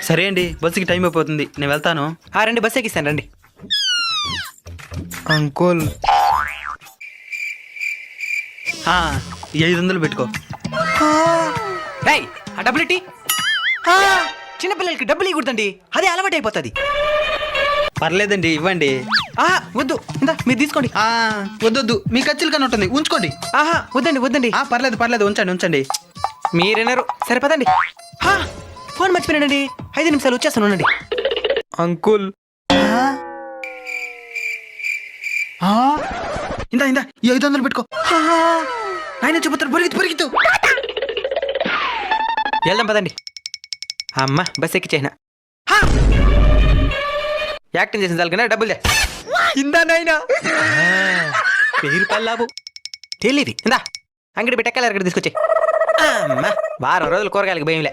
సరే అండి, బస్సుకి టైం అయిపోతుంది, నేను వెళ్తాను. రండి, బస్ ఎక్కిస్తాను రండి. అంకుల్ ఈ 500 పెట్టుకో. రేయ్, ఆ డబ్బులు ఇట్టి. చిన్నపిల్లలకి డబ్బులు ఇవ్వకూడదండి, అదే అలవాటు అయిపోతుంది. పర్లేదండి, ఇవ్వండి. వద్దు, ఇందా మీరు తీసుకోండి. వద్దొద్దు, మీ ఖర్చులు కానీ ఉంటుంది, ఉంచుకోండి. వద్దండి వద్దండి. పర్లేదు పర్లేదు, ఉంచండి ఉంచండి. మీరేనారు, సరిపోదండి. ఫోన్ మర్చిపోయానండి, 5 నిమిషాలు వచ్చేస్తాను, ఉండండి. అంకుల్ ఇందా ఇందా, ఈ 500 పెట్టుకో. ఆయన చెబుతారు, పరిగెత్తు పరిగెత్తు. వెళ్దాం పదండి. అమ్మ, బస్ ఎక్కిచ్చేసిన. యాక్టింగ్ చేసిన చాలు డబ్బులు ఇందా నాయనా. 1000 రూపాయలు లాభం తెలియదు. ఇందా అంగడి పెట్టెక్కాలి, అక్కడ తీసుకొచ్చి. అమ్మ, వారం రోజులు కూరగాయలకి భయంలే.